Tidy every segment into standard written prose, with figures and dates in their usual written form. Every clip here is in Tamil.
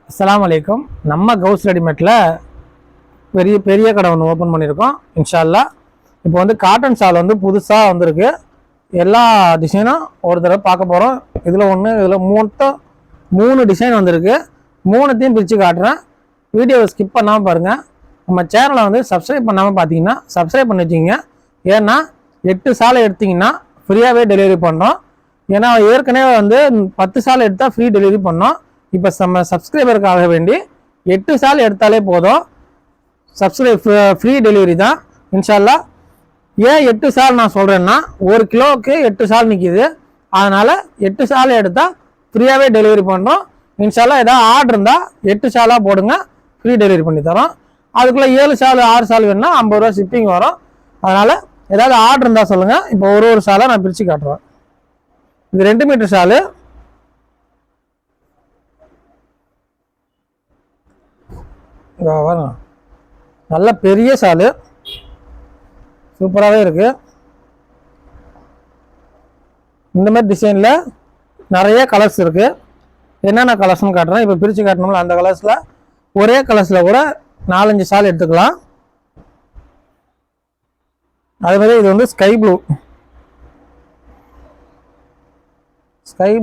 அஸ்ஸலாமு அலைக்கும். நம்ம கவுஸ் ரெடிமேட்டில் பெரிய பெரிய கடை ஒன்று ஓப்பன் பண்ணியிருக்கோம் இன்ஷா அல்லாஹ். இப்போ வந்து காட்டன் ஷால் வந்து புதுசாக வந்திருக்கு. எல்லா டிசைனும் ஒரு தடவை பார்க்க போகிறோம். இதில் ஒன்று, இதில் மூணு டிசைன் வந்திருக்கு. மூணுத்தையும் பிரித்து காட்டுறேன். வீடியோவை ஸ்கிப் பண்ணாமல் பாருங்கள். நம்ம சேனலை வந்து சப்ஸ்கிரைப் பண்ணாமல் பார்த்தீங்கன்னா சப்ஸ்கிரைப் பண்ணி வச்சிங்க. ஏன்னா 8 சாலை எடுத்திங்கன்னா ஃப்ரீயாகவே டெலிவரி பண்ணுறோம். ஏன்னா ஏற்கனவே வந்து 10 சாலை எடுத்தால் ஃப்ரீ டெலிவரி பண்ணோம். இப்போ நம்ம சப்ஸ்கிரைபருக்காக வேண்டி 8 சால் எடுத்தாலே போதும், ஃப்ரீ டெலிவரி தான் இன்ஷா அல்லாஹ். ஏன் 8 சால் நான் சொல்கிறேன்னா, 1 கிலோவுக்கு 8 சால் நிற்கிது. அதனால் 8 சால் எடுத்தால் ஃப்ரீயாகவே டெலிவரி பண்ணுறோம் இன்ஷா அல்லாஹ். ஏதாவது ஆர்டர் இருந்தால் 8 சாலாக போடுங்க, ஃப்ரீ டெலிவரி பண்ணி தரோம். அதுக்குள்ளே 7 சால் 6 சால் வேணுன்னா 50 ரூபா ஷிப்பிங் வரும். அதனால் ஏதாவது ஆர்டர் இருந்தால் சொல்லுங்கள். இப்போ ஒரு சாலாக நான் பிரித்து காட்டுறேன். இது 2 மீட்டர் சாலு. வரும், நல்ல பெரிய சாலு, சூப்பராகவே இருக்குது. இந்த மாதிரி டிசைனில் நிறைய கலர்ஸ் இருக்குது. என்னென்ன கலர்ஸ்னு காட்டுறேன். இப்போ பிரித்து காட்டணும்ல, அந்த கலர்ஸில் ஒரே கலர்ஸில் கூட 4-5 சால் எடுத்துக்கலாம். அதே மாதிரி இது வந்து ஸ்கை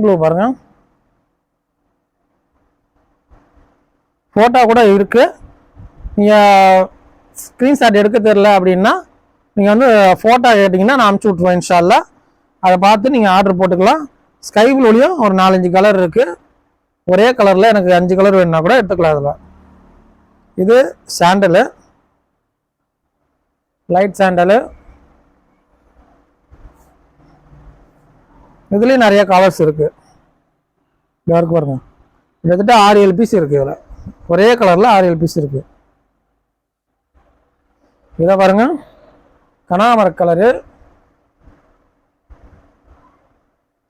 ப்ளூ பாருங்கள், ஃபோட்டோ கூட இருக்குது. நீங்கள் ஸ்க்ரீன்ஷாட் எடுக்க தெரில அப்படின்னா நீங்கள் வந்து ஃபோட்டோ கேட்டிங்கன்னா நான் அனுப்பிச்சி விட்ருவேன் இன்ஷா அல்லாஹ். அதை பார்த்து நீங்கள் ஆர்டர் போட்டுக்கலாம். ஸ்கை ப்ளூலையும் ஒரு 4-5 கலர் இருக்குது. ஒரே கலரில் எனக்கு 5 கலர் வேணுன்னா கூட எடுத்துக்கலாம். அதில் இது சாண்டலு, லைட் சாண்டலு. இதுலேயும் நிறைய கலர்ஸ் இருக்குது. இருக்கு பாருங்க, கிட்டத்தட்ட 6-7 பீஸ் இருக்குது. இதில் ஒரே கலரில் 6-7 பீஸ் இருக்குது. இதை பாருங்க, கனகாமர கலரு.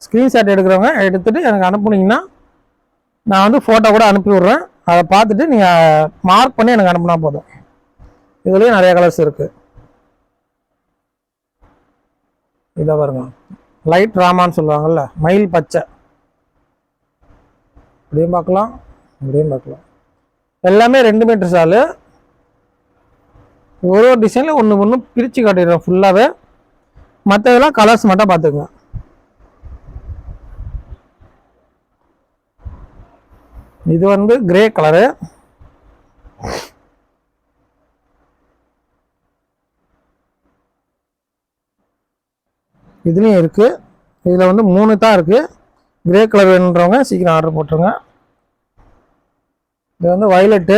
ஸ்க்ரீன்ஷாட் எடுக்கிறவங்க எடுத்துகிட்டு எனக்கு அனுப்புனீங்கன்னா நான் வந்து ஃபோட்டோ கூட அனுப்பி விட்றேன். அதை பார்த்துட்டு நீங்கள் மார்க் பண்ணி எனக்கு அனுப்புனா போதும். இதுலேயும் நிறைய கலர்ஸ் இருக்குது. இதை பாருங்க, லைட் ராமான்னு சொல்லுவாங்கள்ல, மயில் பச்சை. இப்படியும் பார்க்கலாம், இப்படியும் பார்க்கலாம். எல்லாமே 2 மீட்டர் சாலு. ஒரு டிசைனில் ஒன்று பிரித்து காட்டிடுறோம் ஃபுல்லாகவே. மற்றதெல்லாம் கலர்ஸ் மட்டும் பார்த்துக்குங்க. இது வந்து கிரே கலரு. இதுலேயும் இருக்குது. இதில் வந்து 3 தான் இருக்குது. கிரே கலர் வேணுன்றவங்க சீக்கிரம் ஆர்டர் போட்டுருங்க. இது வந்து வயலட்டு.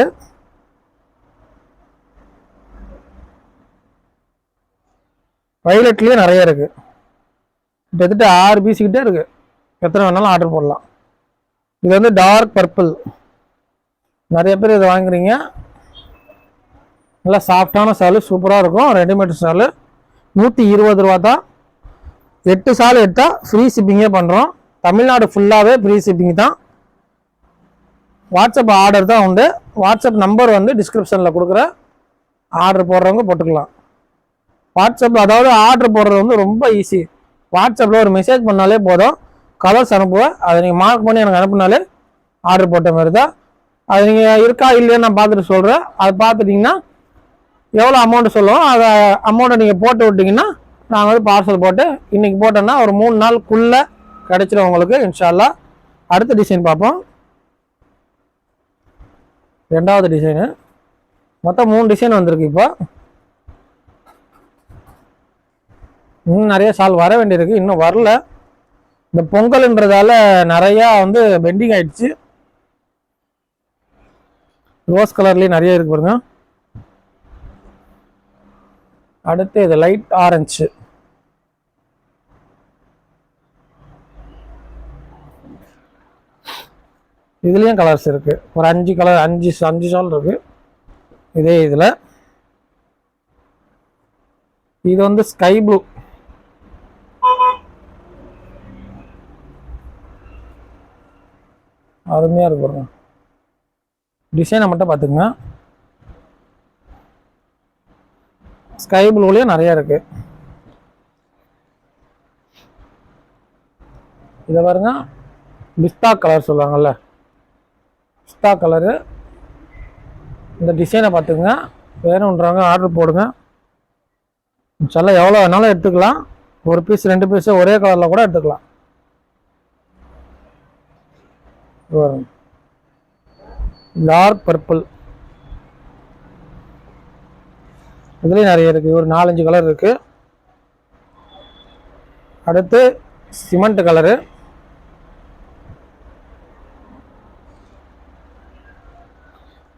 வயலட்லேயே நிறைய இருக்குது. கிட்டத்தட்ட 6 பீஸ் கிட்டே இருக்குது. எத்தனை வேணாலும் ஆர்டர் போடலாம். இது வந்து டார்க் பர்பிள். நிறைய பேர் இதை வாங்குறீங்க. நல்லா சாஃப்டான சாலு, சூப்பராக இருக்கும். 2 மீட்டர் சாலு 120 ரூபா தான். 8 சால் எடுத்தால் ஃப்ரீ ஷிப்பிங்கே பண்ணுறோம். தமிழ்நாடு ஃபுல்லாகவே ஃப்ரீ ஷிப்பிங் தான். வாட்ஸ்அப் ஆர்டர் தான் உண்டு. வாட்ஸ்அப் நம்பர் வந்து டிஸ்கிரிப்ஷனில் கொடுக்குற, ஆர்டர் போடுறவங்க போட்டுக்கலாம். வாட்ஸ்அப்பில் அதாவது ஆர்டர் போடுறது வந்து ரொம்ப ஈஸி. வாட்ஸ்அப்பில் ஒரு மெசேஜ் பண்ணாலே போதும், கலர்ஸ் அனுப்புவேன். அதை நீங்கள் மார்க் பண்ணி எனக்கு அனுப்புனாலே ஆர்டர் போட்ட மாதிரி தான். அது நீங்கள் இருக்கா இல்லையா நான் பார்த்துட்டு சொல்கிறேன். அதை பார்த்துட்டிங்கன்னா எவ்வளோ அமௌண்ட்டு சொல்லுவோம், அதை அமௌண்ட்டை நீங்கள் போட்டு விட்டிங்கன்னா நாங்கள் வந்து பார்சல் போட்டு இன்றைக்கி போட்டோன்னா ஒரு 3 நாளுக்குள்ளே கிடச்சிடும் உங்களுக்கு இன்ஷா அல்லாஹ். அடுத்த டிசைன் பார்ப்போம். 2வது டிசைனு. மொத்தம் 3 டிசைன் வந்திருக்கு. இப்போ இன்னும் நிறைய சால் வர வேண்டியிருக்கு, இன்னும் வரல. இந்த பொங்கல்ன்றதால நிறையா வந்து பெண்டிங் ஆயிடுச்சு. ரோஸ் கலர்லேயும் நிறைய இருக்கு பாருங்க. அடுத்து இது லைட் ஆரஞ்சு. இதுலேயும் கலர்ஸ் இருக்குது. ஒரு 5 கலர், 5 சால் இருக்குது இதே இதில். இது வந்து ஸ்கை ப்ளூ. அருமையாக இருக்கு பாருங்க. டிசைனை மட்டும் பார்த்துக்குங்க. ஸ்கை ப்ளூலேயும் நிறையா இருக்குது. இதை பாருங்க, பிஸ்தா கலர் சொல்லுவாங்கள்ல, பிஸ்தா கலரு. இந்த டிசைனை பார்த்துங்க. வேணுன்றவங்க ஆர்டர் போடுங்க. இன்ஷால்லா எவ்வளோ வேணாலும் எடுத்துக்கலாம். ஒரு பீஸ் 2 பீஸ் ஒரே கலரில் கூட எடுத்துக்கலாம். டார்க் பர்பிள், இதுலேயும் நிறைய இருக்குது. ஒரு 4-5 கலர் இருக்குது. அடுத்து சிமெண்ட் கலரு.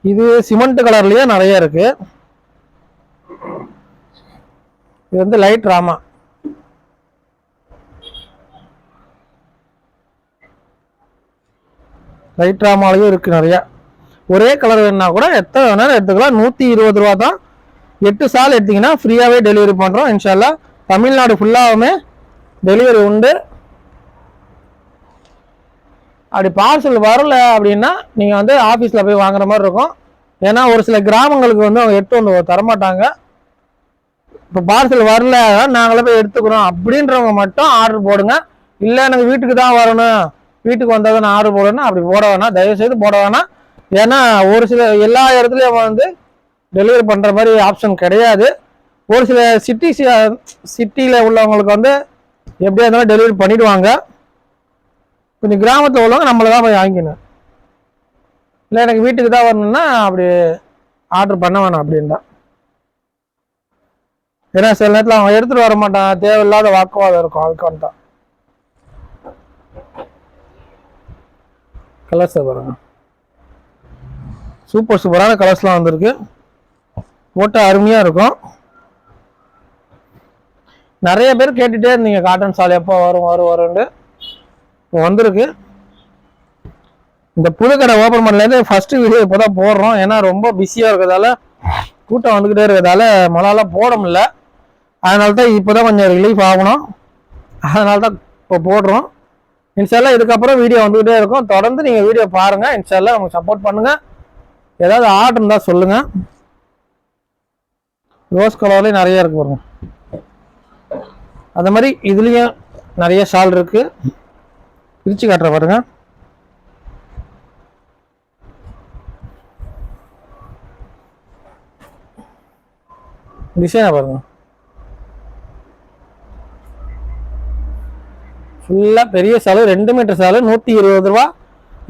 இது சிமெண்ட் கலர்லயே நிறைய இருக்கு. இது வந்து லைட் ராமா. லைட் ராமாலையும் இருக்கு நிறைய. ஒரே கலர் வேணுன்னா கூட எத்தனை வேணாலும் எடுத்துக்கலாம். 120 ரூபா தான். 8 சால் எடுத்தீங்கன்னா ஃப்ரீயாகவே டெலிவரி பண்ணுறோம். இன்ஷால்லா தமிழ்நாடு ஃபுல்லாகவுமே டெலிவரி உண்டு. அப்படி பார்சல் வரல அப்படின்னா நீங்கள் வந்து ஆஃபீஸில் போய் வாங்குற மாதிரி இருக்கும். ஏன்னா ஒரு சில கிராமங்களுக்கு வந்து அவங்க எடுத்து வந்து தரமாட்டாங்க. இப்போ பார்சல் வரல நாங்களே போய் எடுத்துக்கிறோம் அப்படின்றவங்க மட்டும் ஆர்டர் போடுங்க. இல்லை எனக்கு வீட்டுக்கு தான் வரணும், வீட்டுக்கு வந்தால் தான் நான் ஆர்டர் போடணும், அப்படி போட வேணாம், தயவுசெய்து போட வேணாம். ஏன்னா ஒரு சில எல்லா இடத்துலையும் வந்து டெலிவரி பண்ணுற மாதிரி ஆப்ஷன் கிடையாது. ஒரு சில சிட்டியில் உள்ளவங்களுக்கு வந்து எப்படியா இருந்தாலும் டெலிவரி பண்ணிவிடுவாங்க. கொஞ்சம் கிராமத்தில் உள்ளவங்க நம்மளை தான் போய் வாங்கிக்கணும். இல்லை எனக்கு வீட்டுக்கு தான் வரணும்னா அப்படி ஆர்டர் பண்ண வேணாம் அப்படின் தான். ஏன்னா சில நேரத்தில் அவங்க எடுத்துகிட்டு வர மாட்டான், தேவையில்லாத வாக்குவாதம் இருக்கும். அதுக்கான தான். கலர்ஸை பாருங்க, சூப்பரான கலர்ஸ்லாம் வந்திருக்கு. போட்டால் அருமையாக இருக்கும். நிறைய பேர் கேட்டுகிட்டே இருந்தீங்க காட்டன் சால் எப்போ வரும்னு. இப்போ வந்திருக்கு. இந்த புதுக்கடை ஓப்பன் பண்ணலேருந்து ஃபஸ்ட்டு வீடியோ இப்போ தான் போடுறோம். ஏன்னா ரொம்ப பிஸியாக இருக்கிறதால, கூட்டம் வந்துக்கிட்டே இருக்கிறதால மழைலாம் போட முடியல. அதனால தான் இப்போ தான் கொஞ்சம் ரிலீஃப் ஆகணும். அதனால தான் இப்போ போடுறோம். இன்ஷால்லா இதுக்கப்புறம் வீடியோ வந்துக்கிட்டே இருக்கும். தொடர்ந்து நீங்கள் வீடியோ பாருங்கள். இன்ஷால்லா நமக்கு சப்போர்ட் பண்ணுங்கள். ஏதாவது ஆர்டர் இருந்தால் சொல்லுங்கள். ரோஸ் கலர்லேயும் நிறைய இருக்கு பாருங்க. அந்த மாதிரி இதுலேயும் நிறைய ஷால் இருக்கு. பிரித்து காட்டுற பாருங்க. டிசைனை பாருங்க. ஃபுல்லாக பெரிய சாலு, 2 மீட்டர் சாலு, 120 ரூபா.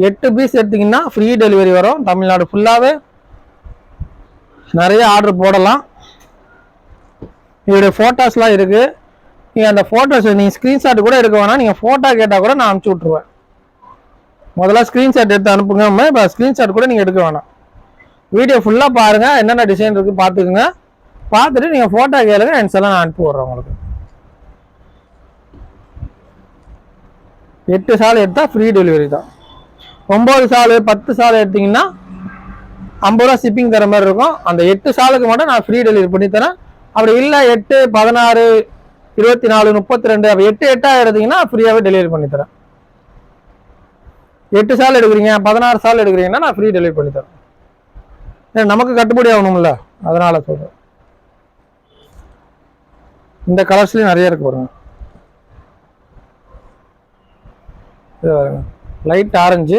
8 பீஸ் எடுத்தீங்கன்னா ஃப்ரீ டெலிவரி வரும். தமிழ்நாடு ஃபுல்லாகவே நிறைய ஆர்டர் போடலாம். இதோடைய ஃபோட்டோஸ்லாம் இருக்குது. நீங்கள் அந்த ஃபோட்டோஸ் நீங்கள் ஸ்க்ரீன்ஷாட் கூட எடுக்க வேணாம். நீங்கள் ஃபோட்டோ கேட்டால் கூட நான் அனுப்பிச்சி விட்ருவேன். முதல்ல ஸ்க்ரீன்ஷாட் எடுத்து அனுப்புங்க. இப்போ ஸ்க்ரீன்ஷாட் கூட நீங்கள் எடுக்க வேணாம். வீடியோ ஃபுல்லாக பாருங்கள், என்னென்ன டிசைன் இருக்குது பார்த்துக்குங்க. பார்த்துட்டு நீங்கள் ஃபோட்டோ கேளுங்க, எல்லாம் நான் அனுப்பி விட்றேன் உங்களுக்கு. 8 சால் எடுத்தால் ஃப்ரீ டெலிவரி தான். 9 சால் 10 சால் எடுத்தீங்கன்னா 50 ரூபா ஷிப்பிங் தர மாதிரி இருக்கும். அந்த 8 சாலுக்கு மட்டும் நான் ஃப்ரீ டெலிவரி பண்ணி தரேன். அப்படி இல்லை 8, 16, 24, 32 அப்போ 8 எடுத்தீங்கன்னா ஃப்ரீயாகவே டெலிவரி பண்ணி தரேன். 8 சால் எடுக்கிறீங்க, 16 சால் எடுக்கிறீங்கன்னா நான் ஃப்ரீ டெலிவரி பண்ணி தரேன். ஏன்னா நமக்கு கட்டுப்படி ஆகணும்ல, அதனால சொல்கிறேன். இந்த கலர்ஸ்லேயும் நிறைய இருக்கு பாருங்க. இது பாருங்க, லைட் ஆரஞ்சு,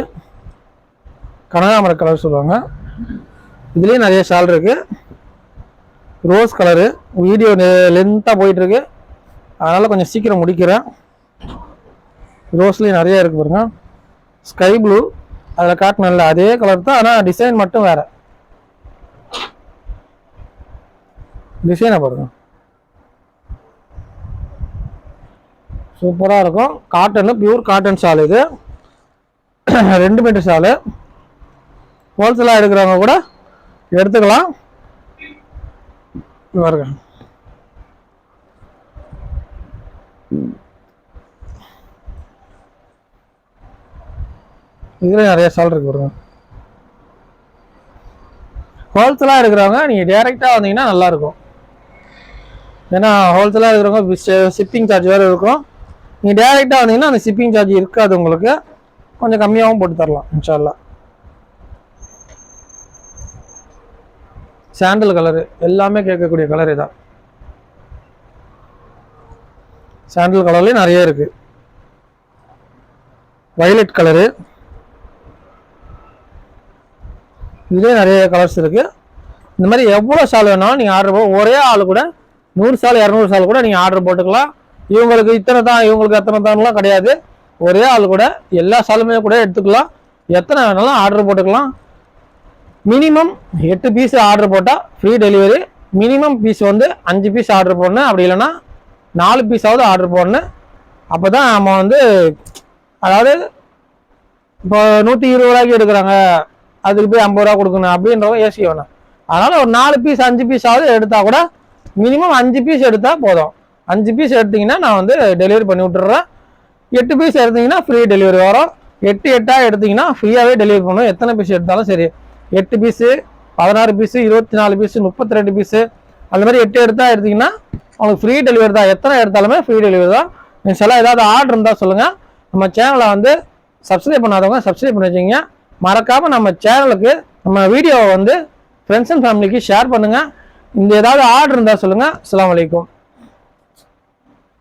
கனகாமர கலர் சொல்லுவாங்க. இதுலேயும் நிறைய ஷால் இருக்கு. Rose colour. வீடியோ லென்த்தாக போயிட்டு இருக்கு, அதனால கொஞ்சம் சீக்கிரம் முடிக்கிறேன். ரோஸ்லேயும் நிறைய இருக்கு பாருங்க. ஸ்கை ப்ளூ, அதில் காட்டினல அதே கலர் தான், ஆனால் டிசைன் மட்டும் வேற. டிசைனை பாருங்க, சூப்பராக இருக்கும். Cotton, pure cotton shawl. இது 2 மீட்டர் ஷாலு. ஹோல்சேலாக எடுக்கிறவங்க கூட எடுத்துக்கலாம். பாருங்க, இதுல நிறைய ஷால் இருக்கு பாருங்க. ஹோல்சேலாக இருக்கிறவங்க நீங்கள் டைரெக்டாக வந்தீங்கன்னா நல்லாயிருக்கும். ஏன்னா ஹோல்சேலாக இருக்கிறவங்க ஷிப்பிங் சார்ஜ் வேறு இருக்கும். நீங்கள் டைரெக்டாக வந்தீங்கன்னா அந்த ஷிப்பிங் சார்ஜ் இருக்காது, உங்களுக்கு கொஞ்சம் கம்மியாகவும் போட்டு தரலாம் இன்ஷால்லா. சாண்டல் கலரு, எல்லாமே கேட்கக்கூடிய கலர் இதான். சாண்டல் கலர்லேயும் நிறைய இருக்கு. வயலட் கலரு, இதே நிறைய கலர்ஸ் இருக்குது. இந்த மாதிரி எவ்வளோ ஷால் வேணாலும் நீங்கள் ஆர்டர் போட, ஒரே ஆள் கூட 100 ஷால் 200 ஷால் கூட நீங்கள் ஆர்டர் போட்டுக்கலாம். இவங்களுக்கு இத்தனை தான் இவங்களுக்கு எத்தனை தான்லாம் கிடையாது. ஒரே ஆள் கூட எல்லா ஷாலுமே கூட எடுத்துக்கலாம். எத்தனை வேணாலும் ஆர்டர் போட்டுக்கலாம். மினிமம் 8 பீஸ் ஆர்டர் போட்டால் ஃப்ரீ டெலிவரி. மினிமம் பீஸ் வந்து 5 பீஸ் ஆர்டர் போடணும், அப்படி இல்லைன்னா 4 பீஸாவது ஆர்டர் போடணும். அப்போ தான் நம்ம வந்து அதாவது இப்போ 120 ரூபாய்க்கு எடுக்கிறாங்க, அதுக்கு போய் 50 ரூபா கொடுக்கணும் அப்படின்றவங்க யோசிக்க வேணாம். அதனால் ஒரு 4 பீஸ் 5 பீஸாவது எடுத்தால் கூட மினிமம் 5 பீஸ் எடுத்தால் போதும். 5 பீஸ் எடுத்திங்கன்னா நான் வந்து டெலிவரி பண்ணி விட்டுறேன். 8 பீஸ் எடுத்திங்கன்னா ஃப்ரீ டெலிவரி வரும். 8 எடுத்திங்கன்னா ஃப்ரீயாகவே டெலிவரி பண்ணுவோம். எத்தனை பீஸ் எடுத்தாலும் சரி, 8 பீஸு 16 பீஸு 24 பீஸு 32 பீஸு அந்த மாதிரி 8 எடுத்திங்கன்னா உங்களுக்கு ஃப்ரீ டெலிவரி தான். எத்தனை எடுத்தாலுமே ஃப்ரீ டெலிவரி தான். இன்ஷால்லா ஏதாவது ஆர்டர் இருந்தால் சொல்லுங்கள். நம்ம சேனலை வந்து சப்ஸ்கிரைப் பண்ணாதவங்க சப்ஸ்கிரைப் பண்ணி வச்சுக்கிங்க. மறக்காமல் நம்ம சேனலுக்கு நம்ம வீடியோவை வந்து ஃப்ரெண்ட்ஸ் அண்ட் ஃபேமிலிக்கு ஷேர் பண்ணுங்கள். இந்த ஏதாவது ஆர்டர் இருந்தால் சொல்லுங்கள். அஸ்ஸலாமு அலைக்கும்.